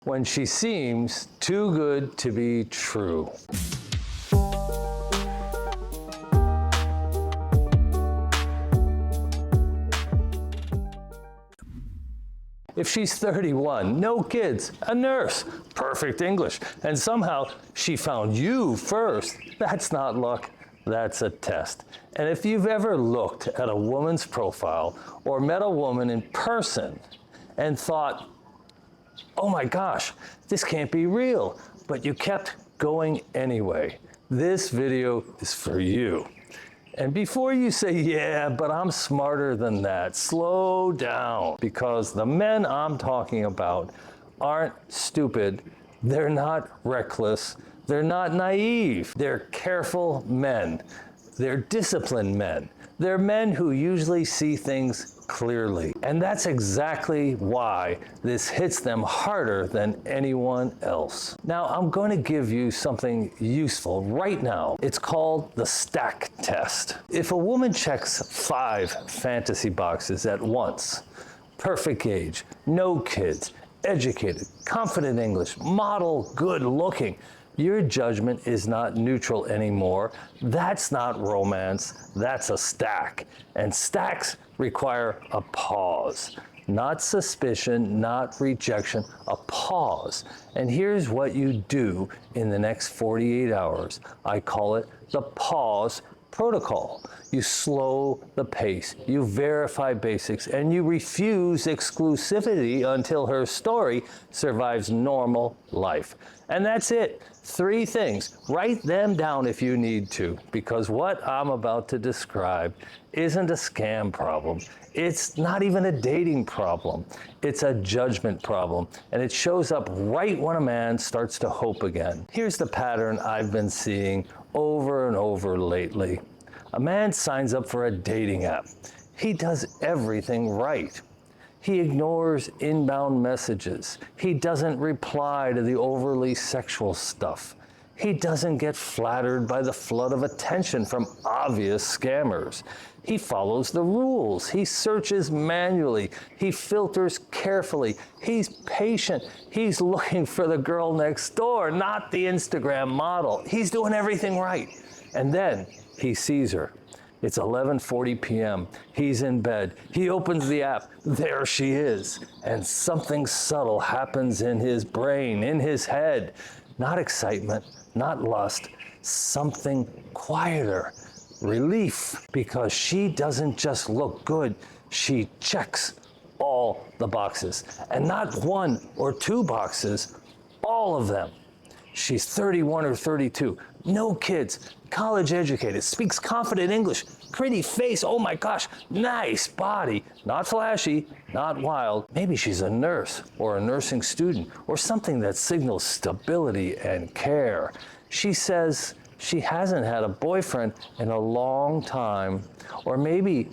when she seems too good to be true. If she's 31, no kids, a nurse, perfect English, and somehow she found you first, that's not luck, that's a test. And if you've ever looked at a woman's profile or met a woman in person and thought, oh my gosh, this can't be real, but you kept going anyway, this video is for you. And before you say, yeah, but I'm smarter than that, slow down, because the men I'm talking about aren't stupid, they're not reckless, they're not naive, they're careful men, they're disciplined men, they're men who usually see things clearly. And that's exactly why this hits them harder than anyone else. Now, I'm going to give you something useful right now. It's called the stack test. If a woman checks 5 fantasy boxes at once, perfect age, no kids, educated, confident English, model, good looking, your judgment is not neutral anymore. That's not romance, that's a stack. And stacks require a pause. Not suspicion, not rejection, a pause. And here's what you do in the next 48 hours. I call it the pause protocol. You slow the pace, you verify basics, and you refuse exclusivity until her story survives normal life. And that's it. 3 things. Write them down if you need to, because what I'm about to describe isn't a scam problem. It's not even a dating problem. It's a judgment problem, and it shows up right when a man starts to hope again. Here's the pattern I've been seeing over and over lately. A man signs up for a dating app. He does everything right. He ignores inbound messages. He doesn't reply to the overly sexual stuff. He doesn't get flattered by the flood of attention from obvious scammers. He follows the rules. He searches manually. He filters carefully. He's patient. He's looking for the girl next door, not the Instagram model. He's doing everything right. And then he sees her. It's 11:40 p.m. He's in bed. He opens the app. There she is. And something subtle happens in his brain, in his head. Not excitement, not lust, something quieter. Relief, because she doesn't just look good, she checks all the boxes. And not 1 or 2 boxes, all of them. She's 31 or 32, no kids, college educated, speaks confident English, pretty face, oh my gosh, nice body, not flashy, not wild. Maybe she's a nurse or a nursing student or something that signals stability and care. She says she hasn't had a boyfriend in a long time, or maybe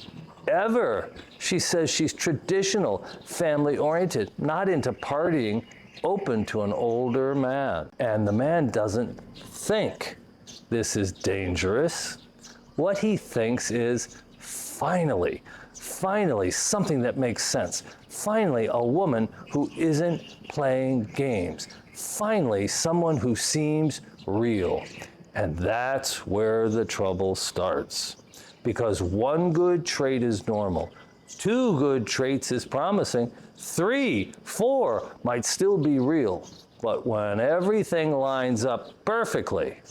ever. She says she's traditional, family-oriented, not into partying, open to an older man. And the man doesn't think this is dangerous. What he thinks is, finally, something that makes sense. Finally, a woman who isn't playing games. Finally, someone who seems real. And that's where the trouble starts. Because 1 good trait is normal, 2 good traits is promising, 3, 4 might still be real. But when everything lines up perfectly,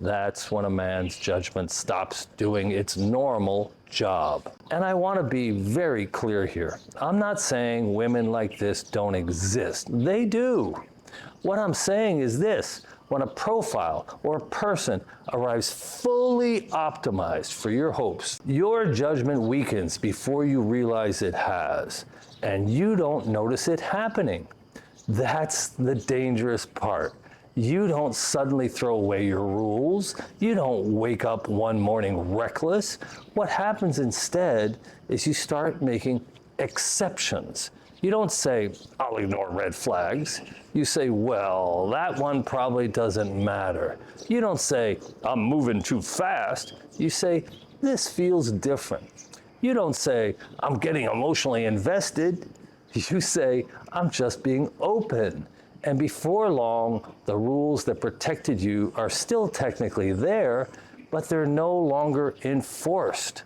that's when a man's judgment stops doing its normal job. And I want to be very clear here. I'm not saying women like this don't exist. They do. What I'm saying is this: when a profile or a person arrives fully optimized for your hopes, your judgment weakens before you realize it has, and you don't notice it happening. That's the dangerous part. You don't suddenly throw away your rules. You don't wake up one morning reckless. What happens instead is you start making exceptions. You don't say, I'll ignore red flags. You say, well, that one probably doesn't matter. You don't say, I'm moving too fast. You say, this feels different. You don't say, I'm getting emotionally invested. You say, I'm just being open. And before long, the rules that protected you are still technically there, but they're no longer enforced.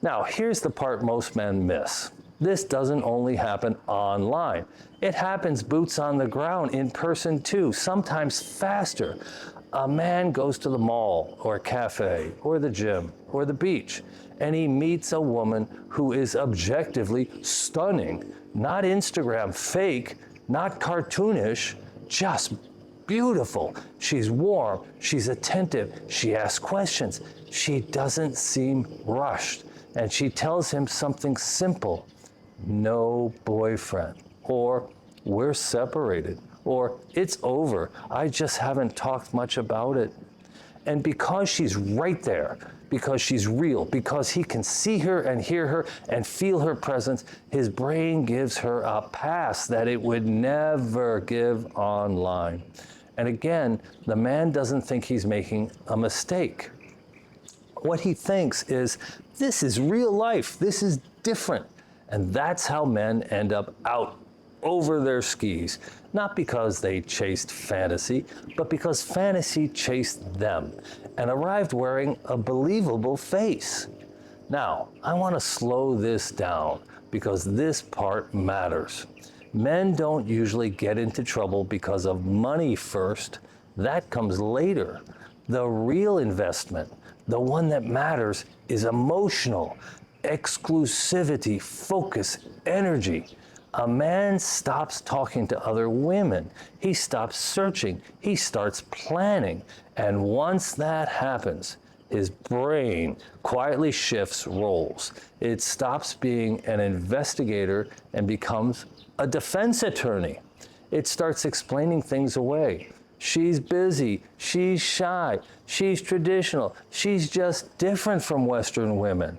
Now, here's the part most men miss. This doesn't only happen online. It happens boots on the ground, in person too, sometimes faster. A man goes to the mall or a cafe or the gym or the beach, and he meets a woman who is objectively stunning, not Instagram fake, not cartoonish, just beautiful. She's warm, she's attentive, she asks questions, she doesn't seem rushed, and she tells him something simple: no boyfriend, or we're separated, or it's over, I just haven't talked much about it. And because she's right there, because she's real, because he can see her and hear her and feel her presence, his brain gives her a pass that it would never give online. And again, the man doesn't think he's making a mistake. What he thinks is, this is real life, this is different. And that's how men end up out over their skis, not because they chased fantasy, but because fantasy chased them and arrived wearing a believable face. Now, I want to slow this down because this part matters. Men don't usually get into trouble because of money first. That comes later. The real investment, the one that matters, is emotional, exclusivity, focus, energy. A man stops talking to other women. He stops searching. He starts planning. And once that happens, his brain quietly shifts roles. It stops being an investigator and becomes a defense attorney. It starts explaining things away. She's busy, she's shy, she's traditional, she's just different from Western women.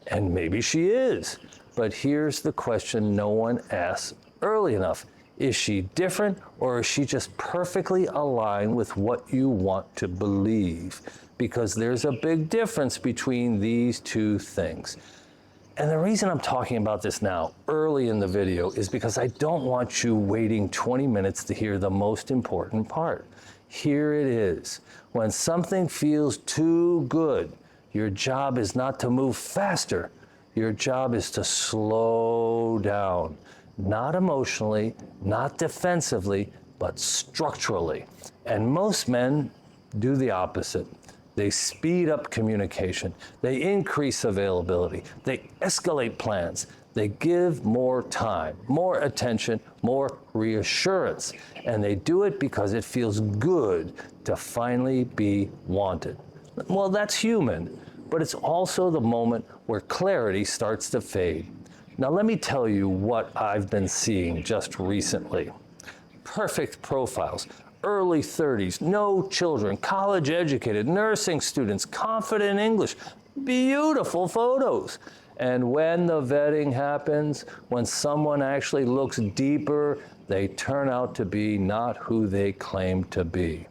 And maybe she is. But here's the question no one asks early enough. Is she different, or is she just perfectly aligned with what you want to believe? Because there's a big difference between these two things. And the reason I'm talking about this now, early in the video, is because I don't want you waiting 20 minutes to hear the most important part. Here it is. When something feels too good, your job is not to move faster. Your job is to slow down, not emotionally, not defensively, but structurally. And most men do the opposite. They speed up communication. They increase availability. They escalate plans. They give more time, more attention, more reassurance. And they do it because it feels good to finally be wanted. Well, that's human, but it's also the moment where clarity starts to fade. Now, let me tell you what I've been seeing just recently. Perfect profiles. Early 30s, no children, college educated, nursing students, confident in English, beautiful photos. And when the vetting happens, when someone actually looks deeper, they turn out to be not who they claim to be.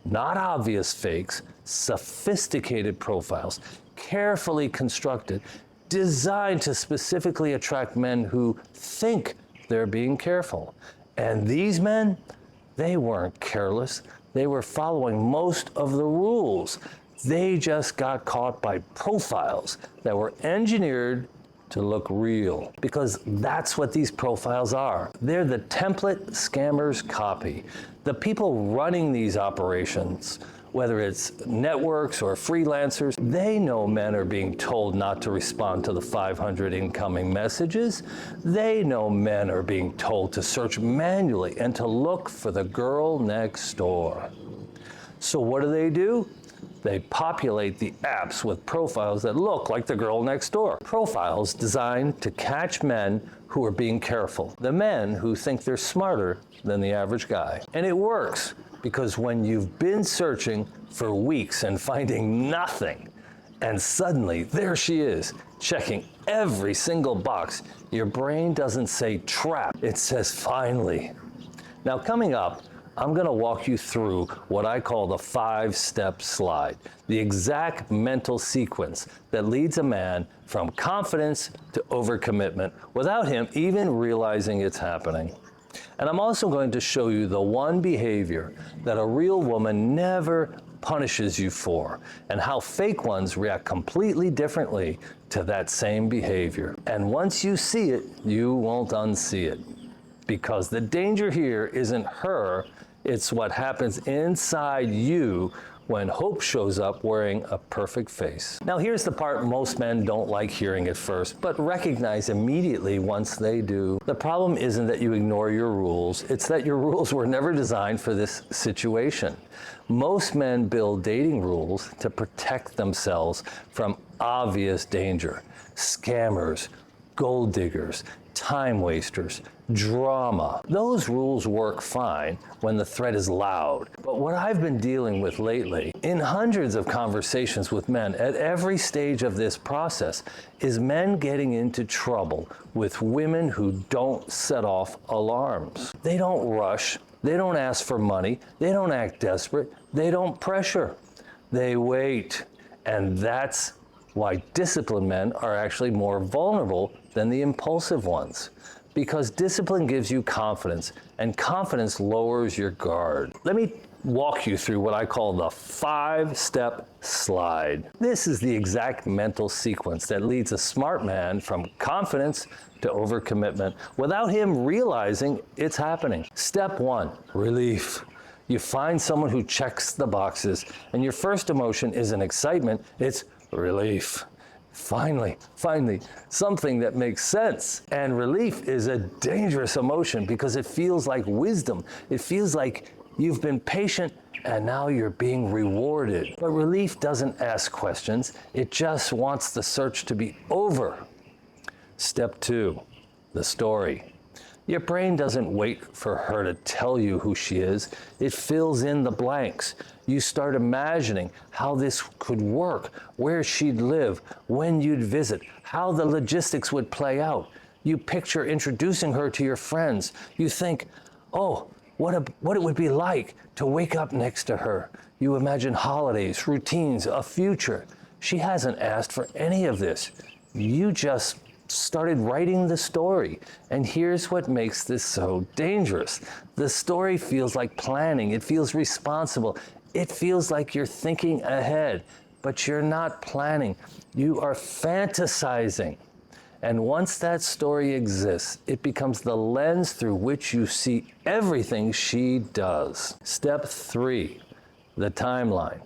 Not obvious fakes, sophisticated profiles, carefully constructed, designed to specifically attract men who think they're being careful. And these men, they weren't careless. They were following most of the rules. They just got caught by profiles that were engineered to look real, because that's what these profiles are. They're the template scammers copy. The people running these operations, whether it's networks or freelancers, they know men are being told not to respond to the 500 incoming messages. They know men are being told to search manually and to look for the girl next door. So what do? They populate the apps with profiles that look like the girl next door. Profiles designed to catch men who are being careful, the men who think they're smarter than the average guy. And it works, because when you've been searching for weeks and finding nothing, and suddenly there she is, checking every single box, your brain doesn't say trap, it says finally. Now, coming up, I'm going to walk you through what I call the 5-step slide, the exact mental sequence that leads a man from confidence to overcommitment without him even realizing it's happening. And I'm also going to show you the one behavior that a real woman never punishes you for, and how fake ones react completely differently to that same behavior. And once you see it, you won't unsee it. Because the danger here isn't her, it's what happens inside you when hope shows up wearing a perfect face. Now here's the part most men don't like hearing at first, but recognize immediately once they do. The problem isn't that you ignore your rules, it's that your rules were never designed for this situation. Most men build dating rules to protect themselves from obvious danger. Scammers, gold diggers, time wasters, drama. Those rules work fine when the threat is loud. But what I've been dealing with lately, in hundreds of conversations with men at every stage of this process, is men getting into trouble with women who don't set off alarms. They don't rush, they don't ask for money, they don't act desperate, they don't pressure. They wait. And that's why disciplined men are actually more vulnerable than the impulsive ones. Because discipline gives you confidence, and confidence lowers your guard. Let me walk you through what I call the 5-step slide. This is the exact mental sequence that leads a smart man from confidence to overcommitment without him realizing it's happening. Step 1, relief. You find someone who checks the boxes, and your first emotion isn't excitement, it's relief. Finally, something that makes sense. And relief is a dangerous emotion because it feels like wisdom. It feels like you've been patient and now you're being rewarded. But relief doesn't ask questions. It just wants the search to be over. Step 2, the story. Your brain doesn't wait for her to tell you who she is. It fills in the blanks. You start imagining how this could work, where she'd live, when you'd visit, how the logistics would play out. You picture introducing her to your friends. You think, oh, what it would be like to wake up next to her. You imagine holidays, routines, a future. She hasn't asked for any of this. You just started writing the story. And here's what makes this so dangerous. The story feels like planning. It feels responsible. It feels like you're thinking ahead, but you're not planning. You are fantasizing. And once that story exists, it becomes the lens through which you see everything she does. Step 3, the timeline.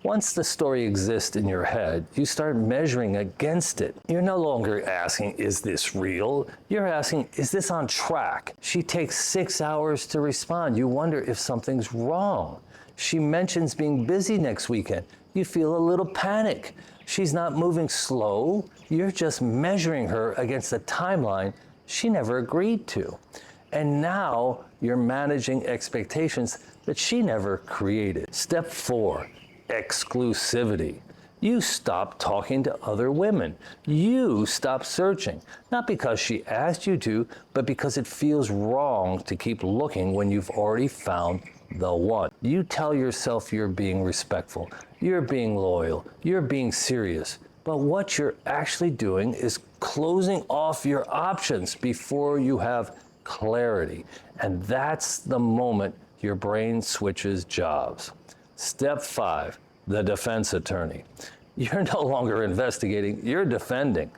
Once the story exists in your head, you start measuring against it. You're no longer asking, is this real? You're asking, is this on track? She takes 6 hours to respond. You wonder if something's wrong. She mentions being busy next weekend. You feel a little panic. She's not moving slow. You're just measuring her against a timeline she never agreed to. And now you're managing expectations that she never created. Step 4. Exclusivity. You stop talking to other women. You stop searching, not because she asked you to, but because it feels wrong to keep looking when you've already found the one. You tell yourself you're being respectful, you're being loyal, you're being serious, but what you're actually doing is closing off your options before you have clarity. And that's the moment your brain switches jobs. Step 5, the defense attorney. You're no longer investigating, you're defending.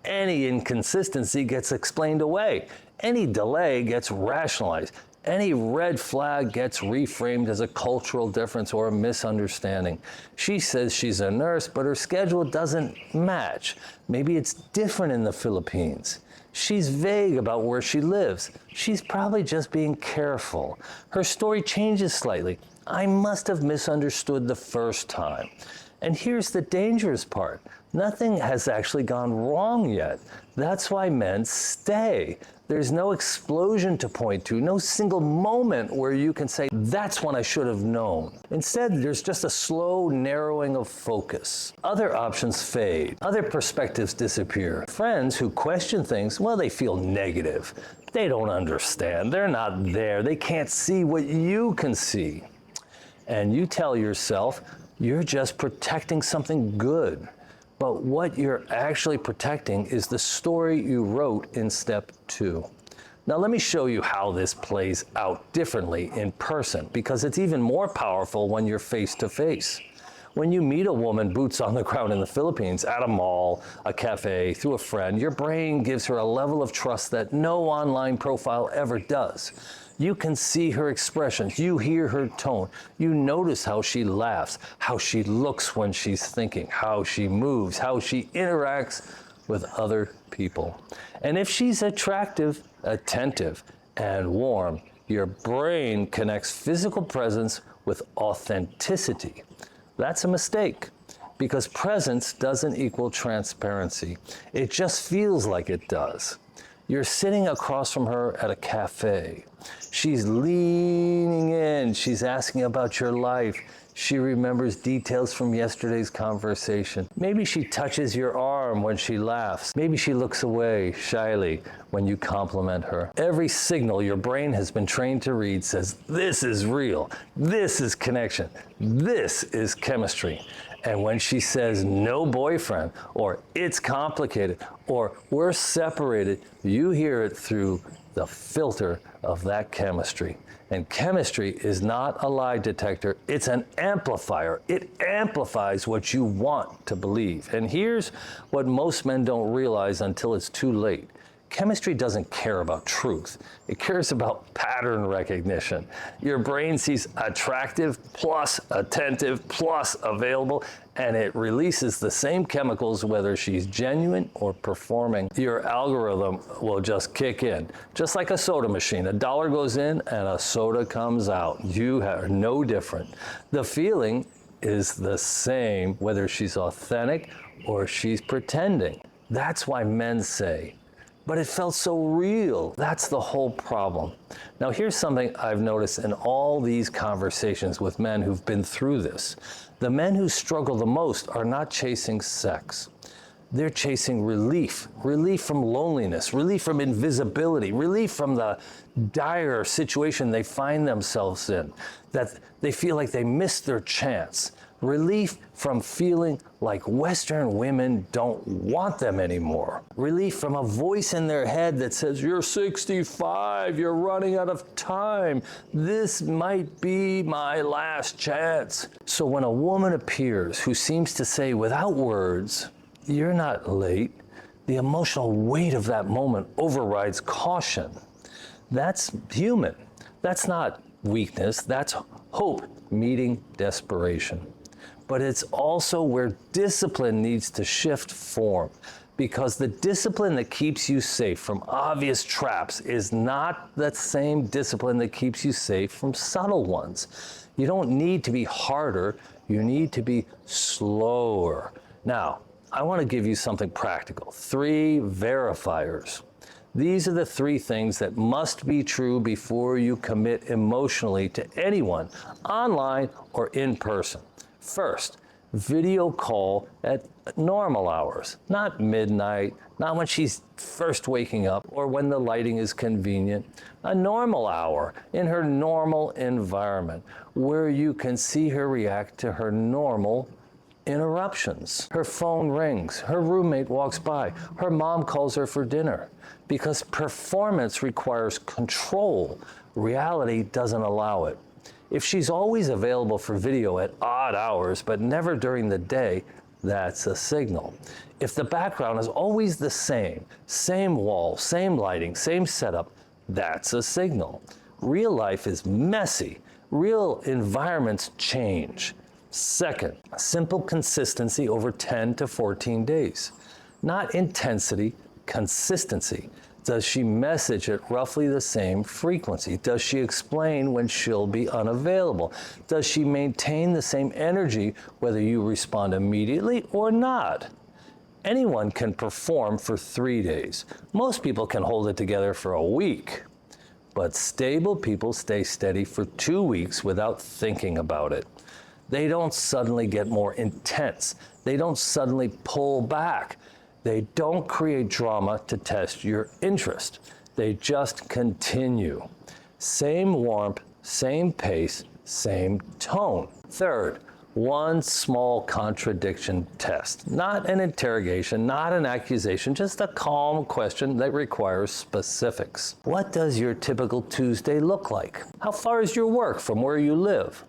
Any inconsistency gets explained away. Any delay gets rationalized. Any red flag gets reframed as a cultural difference or a misunderstanding. She says she's a nurse, but her schedule doesn't match. Maybe it's different in the Philippines. She's vague about where she lives. She's probably just being careful. Her story changes slightly. I must have misunderstood the first time. And here's the dangerous part. Nothing has actually gone wrong yet. That's why men stay. There's no explosion to point to, no single moment where you can say, that's when I should have known. Instead, there's just a slow narrowing of focus. Other options fade. Other perspectives disappear. Friends who question things, well, they feel negative. They don't understand. They're not there. They can't see what you can see. And you tell yourself, you're just protecting something good. But what you're actually protecting is the story you wrote in step 2. Now let me show you how this plays out differently in person, because it's even more powerful when you're face to face. When you meet a woman boots on the ground in the Philippines, at a mall, a cafe, through a friend, your brain gives her a level of trust that no online profile ever does. You can see her expressions, you hear her tone, you notice how she laughs, how she looks when she's thinking, how she moves, how she interacts with other people. And if she's attractive, attentive, and warm, your brain connects physical presence with authenticity. That's a mistake, because presence doesn't equal transparency. It just feels like it does. You're sitting across from her at a cafe. She's leaning in, she's asking about your life. She remembers details from yesterday's conversation. Maybe she touches your arm when she laughs. Maybe she looks away shyly when you compliment her. Every signal your brain has been trained to read says, this is real, this is connection, this is chemistry. And when she says no boyfriend, or it's complicated, or we're separated, you hear it through the filter of that chemistry. And chemistry is not a lie detector, it's an amplifier. It amplifies what you want to believe. And here's what most men don't realize until it's too late. Chemistry doesn't care about truth. It cares about pattern recognition. Your brain sees attractive plus attentive plus available, and it releases the same chemicals whether she's genuine or performing. Your algorithm will just kick in. Just like a soda machine. $1 goes in and a soda comes out. You are no different. The feeling is the same whether she's authentic or she's pretending. That's why men say, but it felt so real. That's the whole problem. Now here's something I've noticed in all these conversations with men who've been through this. The men who struggle the most are not chasing sex. They're chasing relief. Relief from loneliness, relief from invisibility, relief from the dire situation they find themselves in, that they feel like they missed their chance. Relief from feeling like Western women don't want them anymore. Relief from a voice in their head that says, you're 65, you're running out of time. This might be my last chance. So when a woman appears who seems to say without words, you're not late, the emotional weight of that moment overrides caution. That's human. That's not weakness. That's hope meeting desperation. But it's also where discipline needs to shift form, because the discipline that keeps you safe from obvious traps is not the same discipline that keeps you safe from subtle ones. You don't need to be harder, you need to be slower. Now, I want to give you something practical. 3 verifiers. These are the 3 things that must be true before you commit emotionally to anyone, online or in person. First, video call at normal hours, not midnight, not when she's first waking up or when the lighting is convenient. A normal hour in her normal environment where you can see her react to her normal interruptions. Her phone rings, her roommate walks by, her mom calls her for dinner. Because performance requires control, reality doesn't allow it. If she's always available for video at odd hours, but never during the day, that's a signal. If the background is always the same wall, same lighting, same setup, that's a signal. Real life is messy. Real environments change. Second, simple consistency over 10 to 14 days. Not intensity, consistency. Does she message at roughly the same frequency? Does she explain when she'll be unavailable? Does she maintain the same energy whether you respond immediately or not? Anyone can perform for 3 days. Most people can hold it together for a week. But stable people stay steady for 2 weeks without thinking about it. They don't suddenly get more intense. They don't suddenly pull back. They don't create drama to test your interest. They just continue. Same warmth, same pace, same tone. Third, One small contradiction test, not an interrogation, not an accusation, just a calm question that requires specifics. What does your typical Tuesday look like? How far is your work from where you live?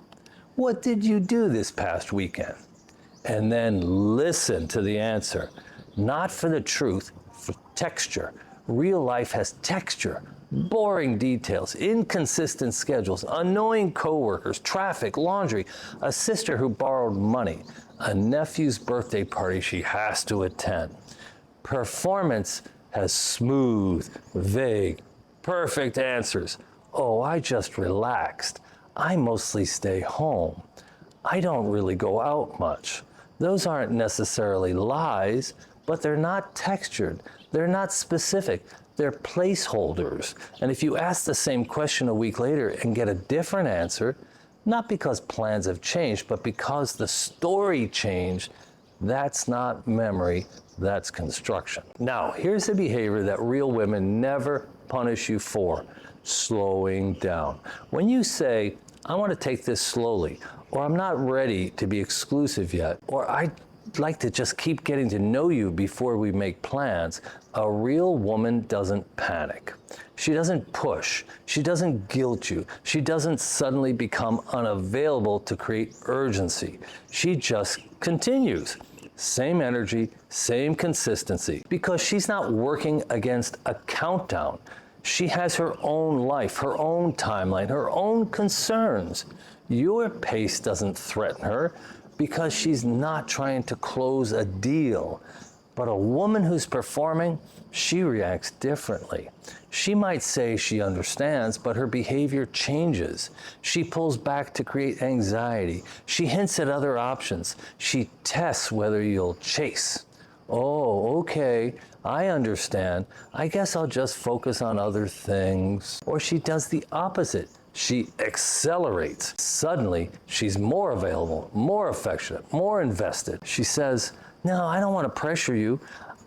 What did you do this past weekend? And then listen to the answer, not for the truth, for texture. Real life has texture. Boring details, inconsistent schedules, annoying coworkers, traffic, laundry, a sister who borrowed money, a nephew's birthday party she has to attend. Performance has smooth, vague, perfect answers. Oh, I just relaxed. I mostly stay home. I don't really go out much. Those aren't necessarily lies, but they're not textured. They're not specific. They're placeholders. And if you ask the same question a week later and get a different answer, not because plans have changed, but because the story changed, that's not memory, that's construction. Now, here's the behavior that real women never punish you for: slowing down. When you say, I want to take this slowly, or I'm not ready to be exclusive yet, or I'd like to just keep getting to know you before we make plans, a real woman doesn't panic. She doesn't push. She doesn't guilt you. She doesn't suddenly become unavailable to create urgency. She just continues. Same energy, same consistency, because she's not working against a countdown. She has her own life, her own timeline, her own concerns. Your pace doesn't threaten her because she's not trying to close a deal. But a woman who's performing, she reacts differently. She might say she understands, but her behavior changes. She pulls back to create anxiety. She hints at other options. She tests whether you'll chase. Oh, okay, I understand. I guess I'll just focus on other things. Or she does the opposite. She accelerates. Suddenly, she's more available, more affectionate, more invested. She says, no, I don't want to pressure you.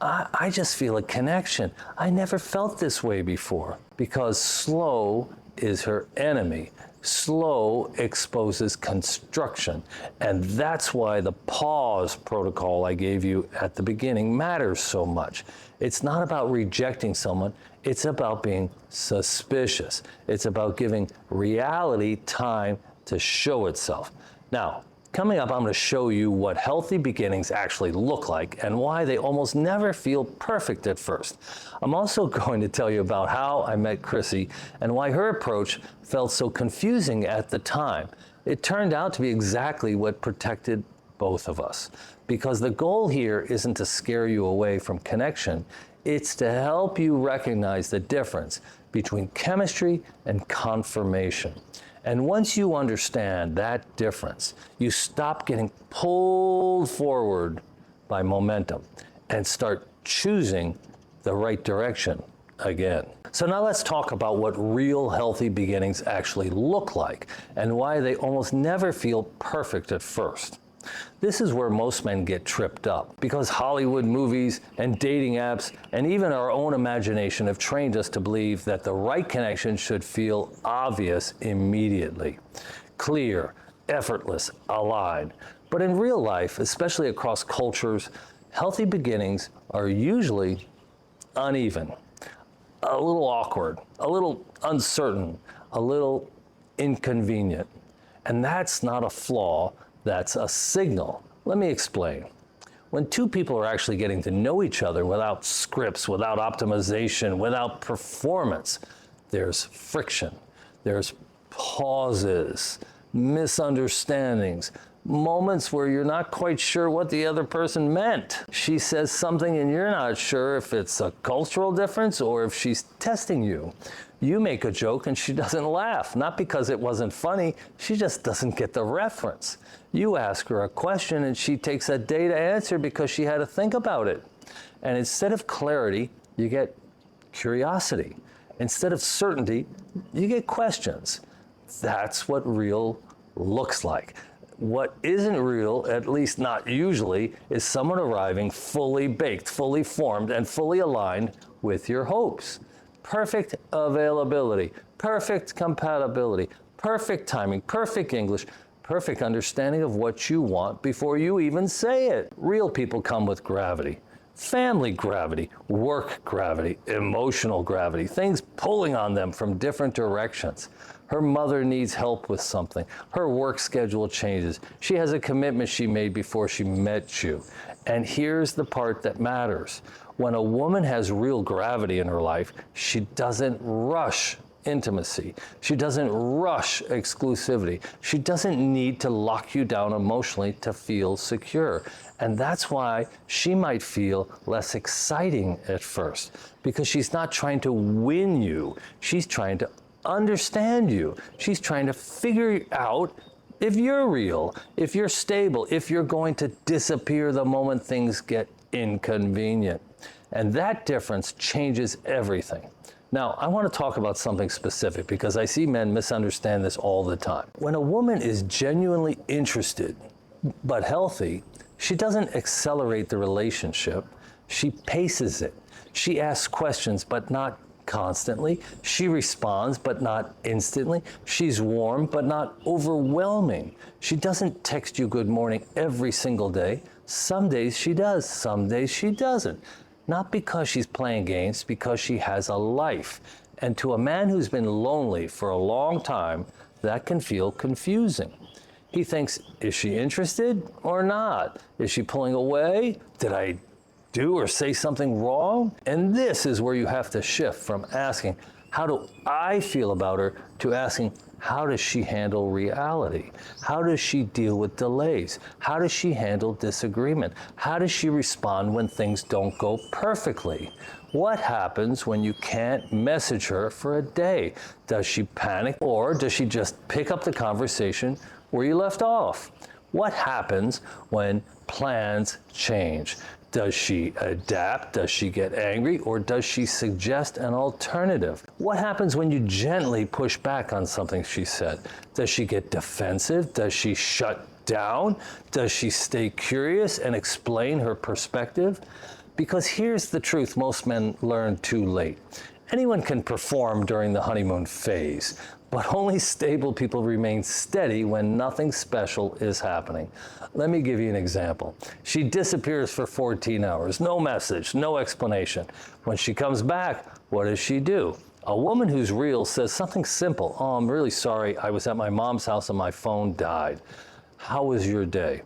I just feel a connection. I never felt this way before. Because slow is her enemy. Slow exposes construction. And that's why the pause protocol I gave you at the beginning matters so much. It's not about rejecting someone. It's about being suspicious. It's about giving reality time to show itself. Now, coming up, I'm going to show you what healthy beginnings actually look like and why they almost never feel perfect at first. I'm also going to tell you about how I met Chrissy and why her approach felt so confusing at the time. It turned out to be exactly what protected both of us. Because the goal here isn't to scare you away from connection, it's to help you recognize the difference between chemistry and confirmation. And once you understand that difference, you stop getting pulled forward by momentum and start choosing the right direction again. So now let's talk about what real healthy beginnings actually look like and why they almost never feel perfect at first. This is where most men get tripped up because Hollywood movies and dating apps and even our own imagination have trained us to believe that the right connection should feel obvious immediately, clear, effortless, aligned. But in real life, especially across cultures, healthy beginnings are usually uneven, a little awkward, a little uncertain, a little inconvenient. And that's not a flaw. That's a signal. Let me explain. When two people are actually getting to know each other without scripts, without optimization, without performance, there's friction, there's pauses, misunderstandings, moments where you're not quite sure what the other person meant. She says something and you're not sure if it's a cultural difference or if she's testing you. You make a joke and she doesn't laugh, not because it wasn't funny, she just doesn't get the reference. You ask her a question and she takes a day to answer because she had to think about it. And instead of clarity, you get curiosity. Instead of certainty, you get questions. That's what real looks like. What isn't real, at least not usually, is someone arriving fully baked, fully formed, and fully aligned with your hopes. Perfect availability, perfect compatibility, perfect timing, perfect English, perfect understanding of what you want before you even say it. Real people come with gravity. Family gravity, work gravity, emotional gravity, things pulling on them from different directions. Her mother needs help with something. Her work schedule changes. She has a commitment she made before she met you. And here's the part that matters. When a woman has real gravity in her life, she doesn't rush intimacy. She doesn't rush exclusivity. She doesn't need to lock you down emotionally to feel secure. And that's why she might feel less exciting at first, because she's not trying to win you. She's trying to understand you. She's trying to figure out if you're real, if you're stable, if you're going to disappear the moment things get inconvenient. And that difference changes everything. Now, I want to talk about something specific because I see men misunderstand this all the time. When a woman is genuinely interested but healthy, she doesn't accelerate the relationship. She paces it. She asks questions, but not constantly. She responds, but not instantly. She's warm, but not overwhelming. She doesn't text you good morning every single day. Some days she does, some days she doesn't. Not because she's playing games, because she has a life. And to a man who's been lonely for a long time, that can feel confusing. He thinks, is she interested or not? Is she pulling away? Did I do or say something wrong? And this is where you have to shift from asking, how do I feel about her, to asking, how does she handle reality? How does she deal with delays? How does she handle disagreement? How does she respond when things don't go perfectly? What happens when you can't message her for a day? Does she panic, or does she just pick up the conversation where you left off? What happens when plans change? Does she adapt? Does she get angry? Or does she suggest an alternative? What happens when you gently push back on something she said? Does she get defensive? Does she shut down? Does she stay curious and explain her perspective? Because here's the truth most men learn too late. Anyone can perform during the honeymoon phase, but only stable people remain steady when nothing special is happening. Let me give you an example. She disappears for 14 hours, no message, no explanation. When she comes back, what does she do? A woman who's real says something simple. Oh, I'm really sorry, I was at my mom's house and my phone died. How was your day?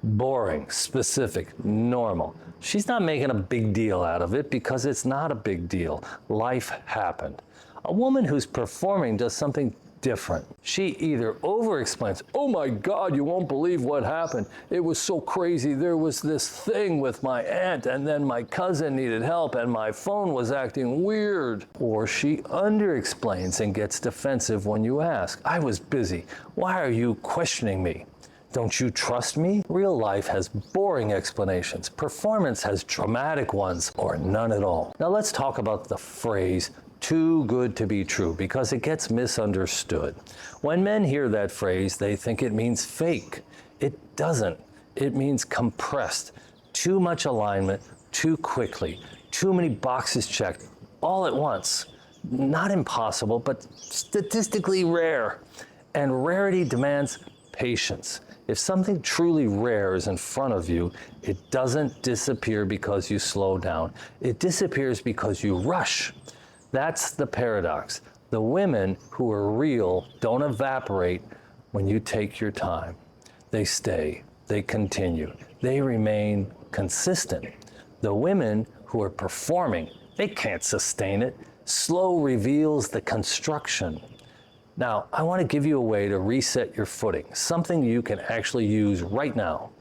Boring, specific, normal. She's not making a big deal out of it because it's not a big deal. Life happened. A woman who's performing does something different. She either over-explains, oh my God, you won't believe what happened. It was so crazy. There was this thing with my aunt, and then my cousin needed help, and my phone was acting weird. Or she under-explains and gets defensive when you ask, I was busy. Why are you questioning me? Don't you trust me? Real life has boring explanations. Performance has dramatic ones, or none at all. Now let's talk about the phrase, too good to be true, because it gets misunderstood. When men hear that phrase, they think it means fake. It doesn't. It means compressed. Too much alignment, too quickly, too many boxes checked, all at once. Not impossible, but statistically rare. And rarity demands patience. If something truly rare is in front of you, it doesn't disappear because you slow down. It disappears because you rush. That's the paradox. The women who are real don't evaporate when you take your time. They stay, they continue, they remain consistent. The women who are performing, they can't sustain it. Slow reveals the construction. Now, I want to give you a way to reset your footing, something you can actually use right now.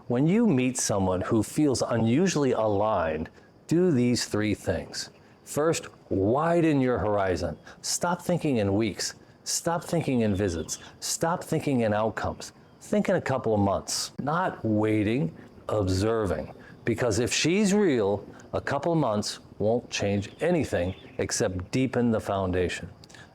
When you meet someone who feels unusually aligned, do these three things. First, widen your horizon. Stop thinking in weeks. Stop thinking in visits. Stop thinking in outcomes. Think in a couple of months. Not waiting, observing. Because if she's real, a couple of months won't change anything except deepen the foundation.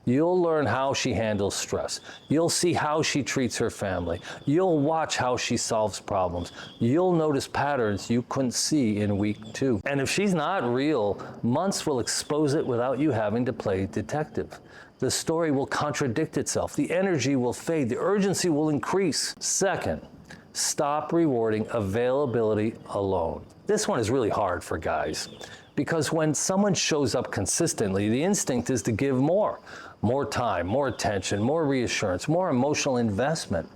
You'll learn how she handles stress. You'll see how she treats her family. You'll watch how she solves problems. You'll notice patterns you couldn't see in week 2. And if she's not real, months will expose it without you having to play detective. The story will contradict itself. The energy will fade. The urgency will increase. Second, stop rewarding availability alone. This one is really hard for guys because when someone shows up consistently, the instinct is to give more time, more attention, more reassurance, more emotional investment.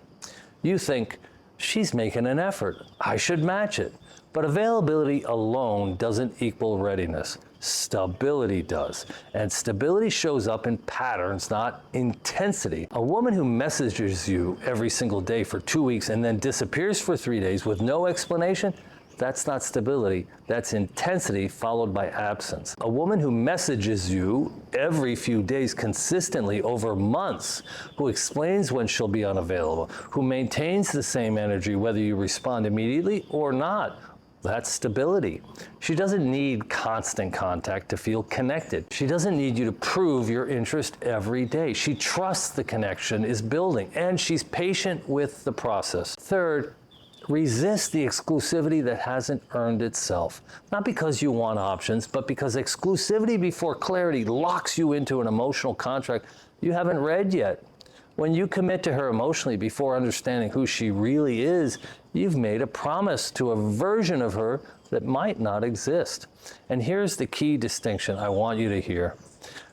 You think, she's making an effort, I should match it. But availability alone doesn't equal readiness. Stability does. And stability shows up in patterns, not intensity. A woman who messages you every single day for 2 weeks and then disappears for 3 days with no explanation, that's not stability. That's intensity followed by absence. A woman who messages you every few days consistently over months, who explains when she'll be unavailable, who maintains the same energy whether you respond immediately or not, that's stability. She doesn't need constant contact to feel connected. She doesn't need you to prove your interest every day. She trusts the connection is building, and she's patient with the process. Third, resist the exclusivity that hasn't earned itself. Not because you want options, but because exclusivity before clarity locks you into an emotional contract you haven't read yet. When you commit to her emotionally before understanding who she really is, you've made a promise to a version of her that might not exist. And here's the key distinction I want you to hear.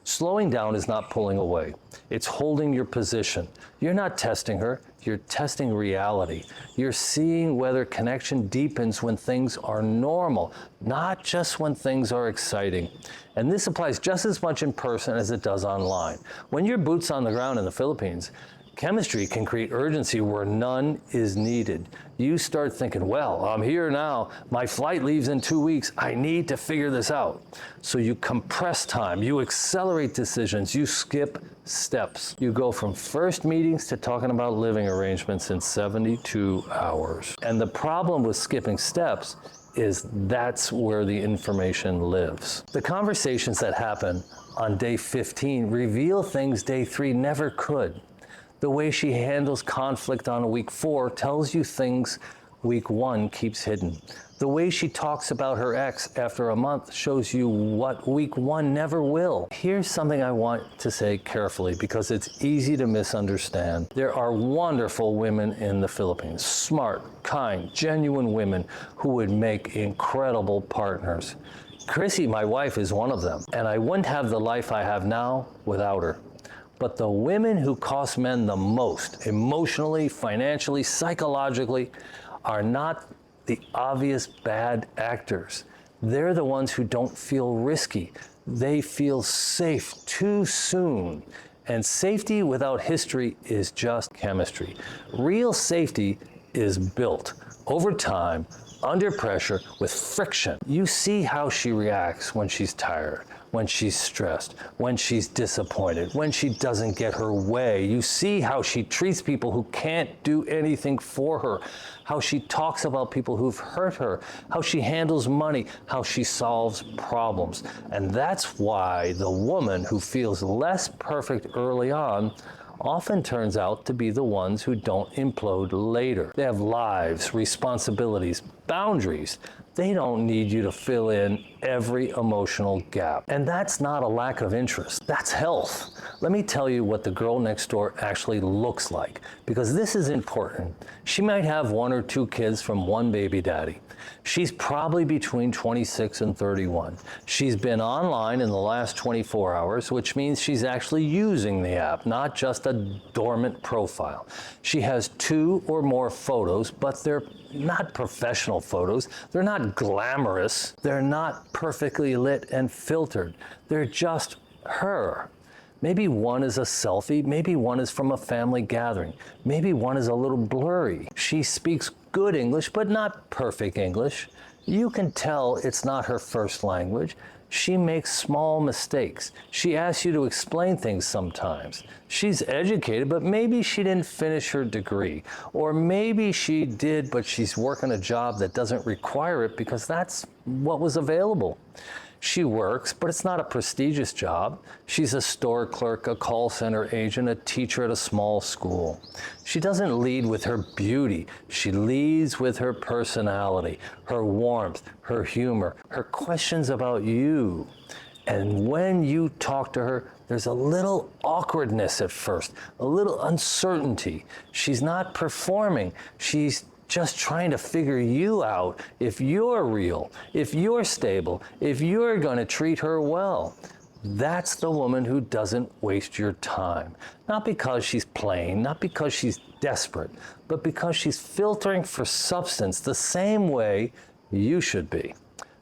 Slowing down is not pulling away. It's holding your position. You're not testing her, you're testing reality. You're seeing whether connection deepens when things are normal, not just when things are exciting. And this applies just as much in person as it does online. When you're boots on the ground in the Philippines, chemistry can create urgency where none is needed. You start thinking, well, I'm here now. My flight leaves in 2 weeks. I need to figure this out. So you compress time, you accelerate decisions, you skip steps. You go from first meetings to talking about living arrangements in 72 hours. And the problem with skipping steps is that's where the information lives. The conversations that happen on day 15 reveal things day 3 never could. The way she handles conflict on week 4 tells you things week 1 keeps hidden. The way she talks about her ex after a month shows you what week 1 never will. Here's something I want to say carefully because it's easy to misunderstand. There are wonderful women in the Philippines, smart, kind, genuine women who would make incredible partners. Chrissy, my wife, is one of them, and I wouldn't have the life I have now without her. But the women who cost men the most, emotionally, financially, psychologically, are not the obvious bad actors. They're the ones who don't feel risky. They feel safe too soon. And safety without history is just chemistry. Real safety is built over time, under pressure, with friction. You see how she reacts when she's tired, when she's stressed, when she's disappointed, when she doesn't get her way. You see how she treats people who can't do anything for her, how she talks about people who've hurt her, how she handles money, how she solves problems. And that's why the woman who feels less perfect early on often turns out to be the ones who don't implode later. They have lives, responsibilities, boundaries. They don't need you to fill in every emotional gap. And that's not a lack of interest. That's health. Let me tell you what the girl next door actually looks like, because this is important. She might have 1 or 2 kids from one baby daddy. She's probably between 26 and 31. She's been online in the last 24 hours, which means she's actually using the app, not just a dormant profile. She has 2 or more photos, but they're not professional photos. They're not glamorous. They're not perfectly lit and filtered. They're just her. Maybe one is a selfie, maybe one is from a family gathering, maybe one is a little blurry. She speaks good English, but not perfect English. You can tell it's not her first language. She makes small mistakes. She asks you to explain things sometimes. She's educated, but maybe she didn't finish her degree. Or maybe she did, but she's working a job that doesn't require it because that's what was available. She works, but it's not a prestigious job. She's a store clerk, a call center agent, a teacher at a small school. She doesn't lead with her beauty. She leads with her personality, her warmth, her humor, her questions about you. And when you talk to her, there's a little awkwardness at first, a little uncertainty. She's not performing. She's just trying to figure you out if you're real, if you're stable, if you're going to treat her well. That's the woman who doesn't waste your time. Not because she's playing, not because she's desperate, but because she's filtering for substance the same way you should be.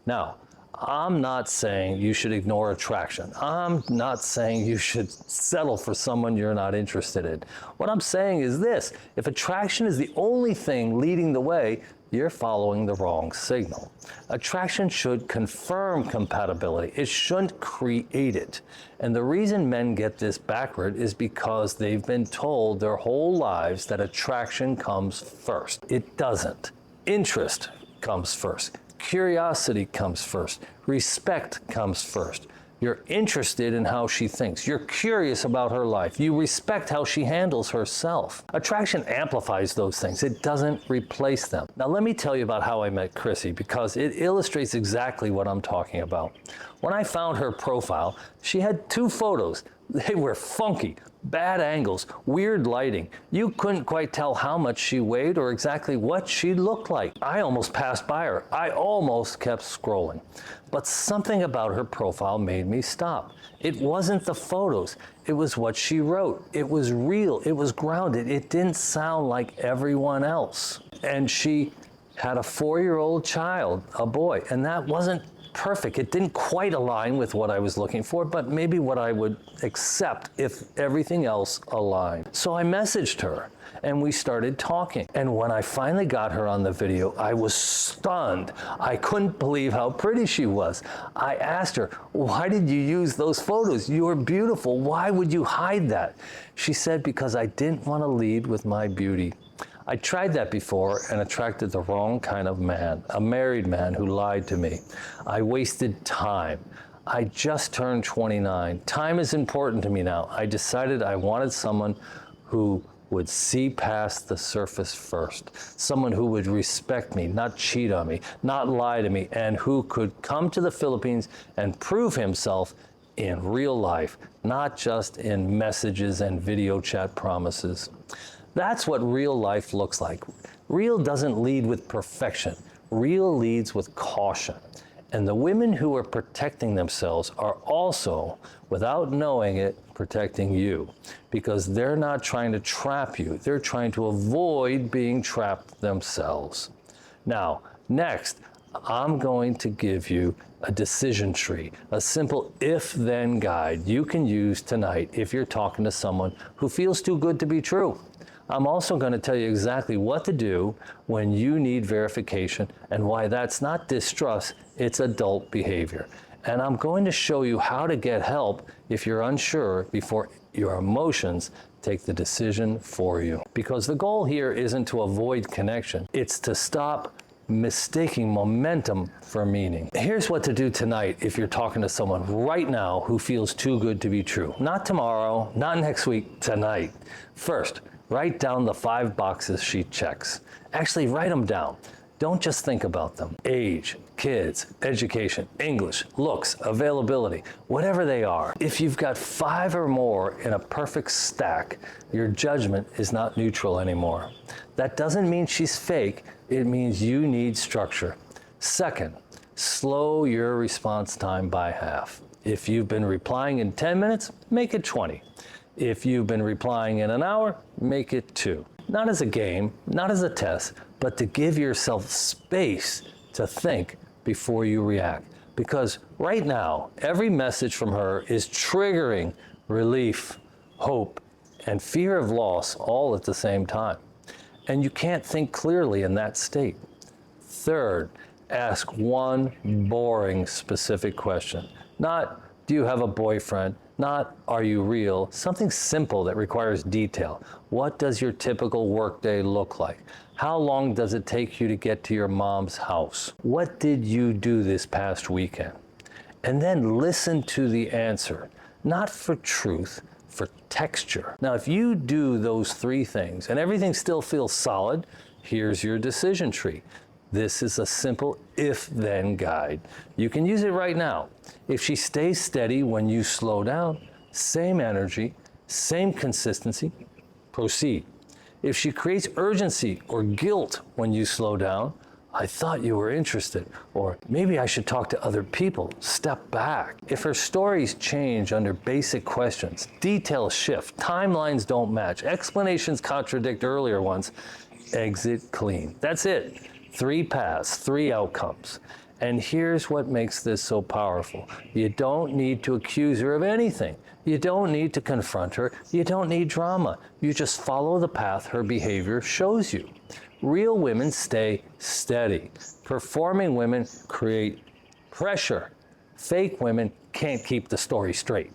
Now, I'm not saying you should ignore attraction. I'm not saying you should settle for someone you're not interested in. What I'm saying is this: if attraction is the only thing leading the way, you're following the wrong signal. Attraction should confirm compatibility. It shouldn't create it. And the reason men get this backward is because they've been told their whole lives that attraction comes first. It doesn't. Interest comes first. Curiosity comes first. Respect comes first. You're interested in how she thinks. You're curious about her life. You respect how she handles herself. Attraction amplifies those things. It doesn't replace them. Now let me tell you about how I met Chrissy, because it illustrates exactly what I'm talking about. When I found her profile, she had 2 photos. They were funky, bad angles, weird lighting. You couldn't quite tell how much she weighed or exactly what she looked like. I almost passed by her. I almost kept scrolling. But something about her profile made me stop. It wasn't the photos. It was what she wrote. It was real. It was grounded. It didn't sound like everyone else. And she had a 4-year-old child, a boy, and that wasn't perfect. It didn't quite align with what I was looking for, but maybe what I would accept if everything else aligned. So I messaged her and we started talking. And when I finally got her on the video, I was stunned. I couldn't believe how pretty she was. I asked her, "Why did you use those photos? You're beautiful. Why would you hide that?" She said, "Because I didn't want to lead with my beauty. I tried that before and attracted the wrong kind of man, a married man who lied to me. I wasted time. I just turned 29. Time is important to me now. I decided I wanted someone who would see past the surface first, someone who would respect me, not cheat on me, not lie to me, and who could come to the Philippines and prove himself in real life, not just in messages and video chat promises." That's what real life looks like. Real doesn't lead with perfection. Real leads with caution. And the women who are protecting themselves are also, without knowing it, protecting you, because they're not trying to trap you. They're trying to avoid being trapped themselves. Now, next, I'm going to give you a decision tree, a simple if-then guide you can use tonight if you're talking to someone who feels too good to be true. I'm also going to tell you exactly what to do when you need verification and why that's not distrust, it's adult behavior. And I'm going to show you how to get help if you're unsure before your emotions take the decision for you. Because the goal here isn't to avoid connection, it's to stop mistaking momentum for meaning. Here's what to do tonight if you're talking to someone right now who feels too good to be true. Not tomorrow, not next week, tonight. First, write down the 5 boxes she checks. Actually, write them down. Don't just think about them. Age, kids, education, English, looks, availability, whatever they are. If you've got 5 or more in a perfect stack, your judgment is not neutral anymore. That doesn't mean she's fake. It means you need structure. Second, slow your response time by half. If you've been replying in 10 minutes, make it 20. If you've been replying in an hour, make it 2. Not as a game, not as a test, but to give yourself space to think before you react. Because right now, every message from her is triggering relief, hope, and fear of loss all at the same time. And you can't think clearly in that state. Third, ask one boring specific question. Not, do you have a boyfriend? Not, are you real? Something simple that requires detail. What does your typical workday look like? How long does it take you to get to your mom's house? What did you do this past weekend? And then listen to the answer, not for truth, for texture. Now, if you do those 3 things and everything still feels solid, here's your decision tree. This is a simple if-then guide. You can use it right now. If she stays steady when you slow down, same energy, same consistency, proceed. If she creates urgency or guilt when you slow down, I thought you were interested, or maybe I should talk to other people, step back. If her stories change under basic questions, details shift, timelines don't match, explanations contradict earlier ones, exit clean. That's it. 3 paths, 3 outcomes. And here's what makes this so powerful. You don't need to accuse her of anything. You don't need to confront her. You don't need drama. You just follow the path her behavior shows you. Real women stay steady. Performing women create pressure. Fake women can't keep the story straight.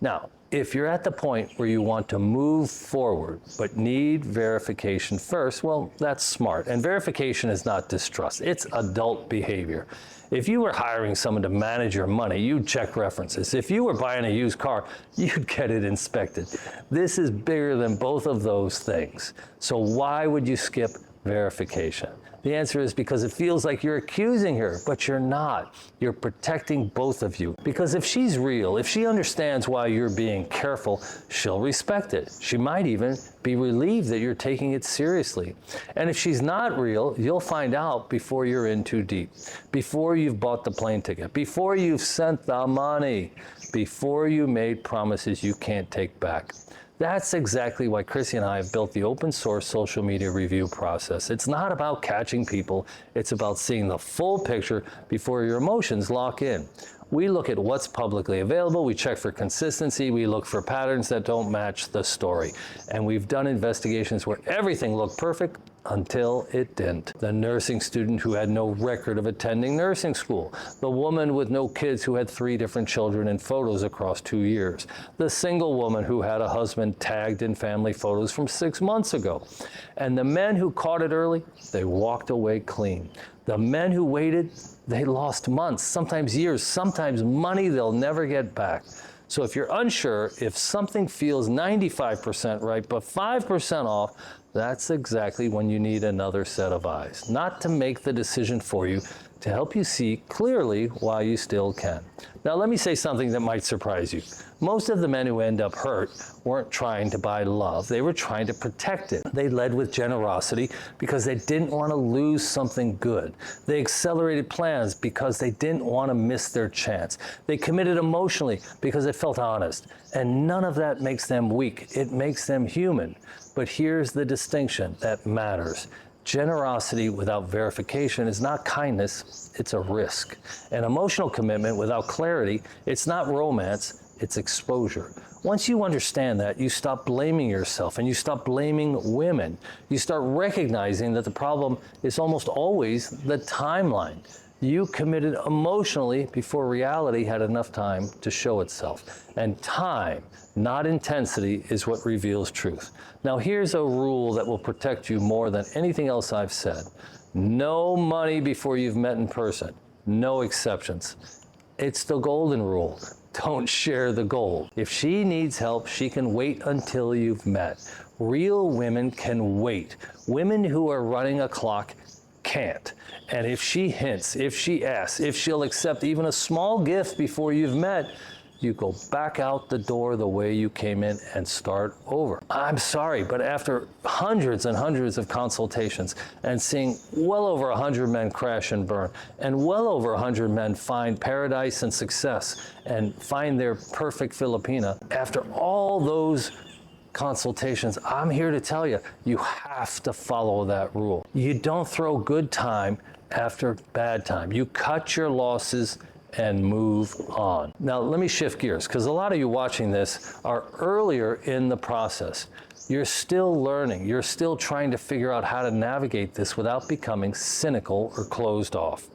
Now, if you're at the point where you want to move forward but need verification first, well, that's smart. And verification is not distrust. It's adult behavior. If you were hiring someone to manage your money, you'd check references. If you were buying a used car, you'd get it inspected. This is bigger than both of those things. So why would you skip verification? The answer is because it feels like you're accusing her, but you're not. You're protecting both of you. Because if she's real, if she understands why you're being careful, she'll respect it. She might even be relieved that you're taking it seriously. And if she's not real, you'll find out before you're in too deep, before you've bought the plane ticket, before you've sent the money, before you made promises you can't take back. That's exactly why Chrissy and I have built the open source social media review process. It's not about catching people, it's about seeing the full picture before your emotions lock in. We look at what's publicly available, we check for consistency, we look for patterns that don't match the story. And we've done investigations where everything looked perfect until it didn't. The nursing student who had no record of attending nursing school. The woman with no kids who had 3 different children in photos across 2 years. The single woman who had a husband tagged in family photos from 6 months ago. And the men who caught it early, they walked away clean. The men who waited, they lost months, sometimes years, sometimes money they'll never get back. So if you're unsure, if something feels 95% right, but 5% off, that's exactly when you need another set of eyes. Not to make the decision for you, to help you see clearly why you still can. Now let me say something that might surprise you. Most of the men who end up hurt weren't trying to buy love, they were trying to protect it. They led with generosity because they didn't want to lose something good. They accelerated plans because they didn't want to miss their chance. They committed emotionally because it felt honest. And none of that makes them weak, it makes them human. But here's the distinction that matters. Generosity without verification is not kindness, it's a risk. And emotional commitment without clarity, it's not romance, it's exposure. Once you understand that, you stop blaming yourself and you stop blaming women. You start recognizing that the problem is almost always the timeline. You committed emotionally before reality had enough time to show itself. And time, not intensity, is what reveals truth. Now here's a rule that will protect you more than anything else I've said. No money before you've met in person. No exceptions. It's the golden rule. Don't share the gold. If she needs help, she can wait until you've met. Real women can wait. Women who are running a clock can't. And if she hints, if she asks, if she'll accept even a small gift before you've met, you go back out the door the way you came in and start over. I'm sorry, but after hundreds and hundreds of consultations and seeing well over 100 men crash and burn, and well over 100 men find paradise and success and find their perfect Filipina, after all those consultations, I'm here to tell you, you have to follow that rule. You don't throw good time after bad time. You cut your losses and move on. Now, let me shift gears, because a lot of you watching this are earlier in the process. You're still learning. You're still trying to figure out how to navigate this without becoming cynical or closed off.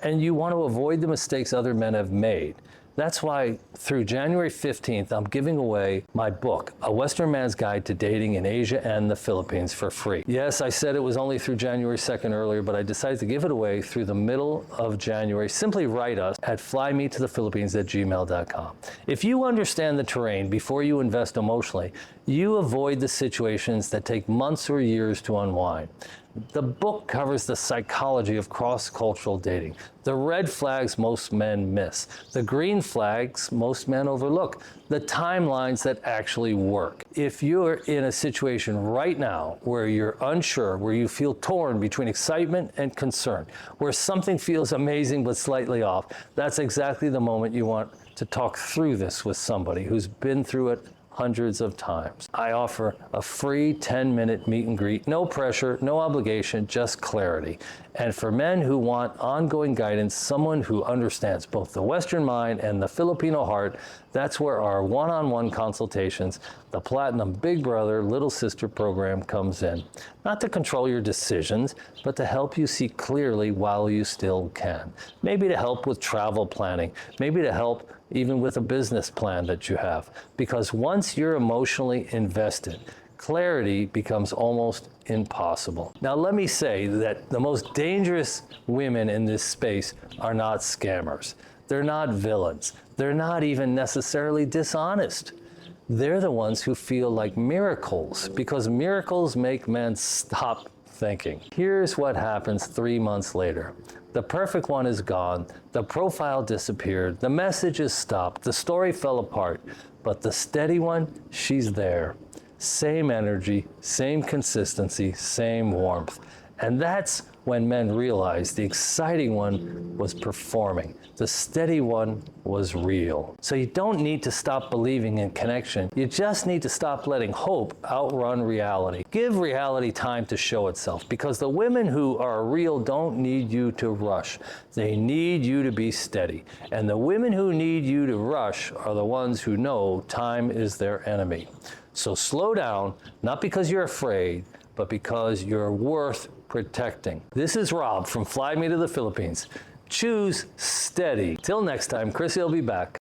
And you want to avoid the mistakes other men have made. That's why through January 15th, I'm giving away my book, A Western Man's Guide to Dating in Asia and the Philippines, for free. Yes, I said it was only through January 2nd earlier, but I decided to give it away through the middle of January. Simply write us at flymetetothephilippines@gmail.com. If you understand the terrain before you invest emotionally, you avoid the situations that take months or years to unwind. The book covers the psychology of cross-cultural dating, the red flags most men miss, the green flags most men overlook, the timelines that actually work. If you're in a situation right now where you're unsure, where you feel torn between excitement and concern, where something feels amazing but slightly off, that's exactly the moment you want to talk through this with somebody who's been through it hundreds of times. I offer a free 10-minute meet and greet, no pressure, no obligation, just clarity. And for men who want ongoing guidance, someone who understands both the Western mind and the Filipino heart, that's where our one-on-one consultations, the Platinum Big Brother Little Sister program comes in. Not to control your decisions, but to help you see clearly while you still can. Maybe to help with travel planning, maybe to help even with a business plan that you have. Because once you're emotionally invested, clarity becomes almost impossible. Now let me say that the most dangerous women in this space are not scammers. They're not villains. They're not even necessarily dishonest. They're the ones who feel like miracles, because miracles make men stop thinking. Here's what happens 3 months later. The perfect one is gone, the profile disappeared, the message is stopped, the story fell apart, but the steady one, she's there. Same energy, same consistency, same warmth. And that's when men realize the exciting one was performing. The steady one was real. So you don't need to stop believing in connection. You just need to stop letting hope outrun reality. Give reality time to show itself, because the women who are real don't need you to rush. They need you to be steady. And the women who need you to rush are the ones who know time is their enemy. So slow down, not because you're afraid, but because you're worth protecting. This is Rob from Fly Me to the Philippines. Choose steady. Till next time, Chrissy will be back.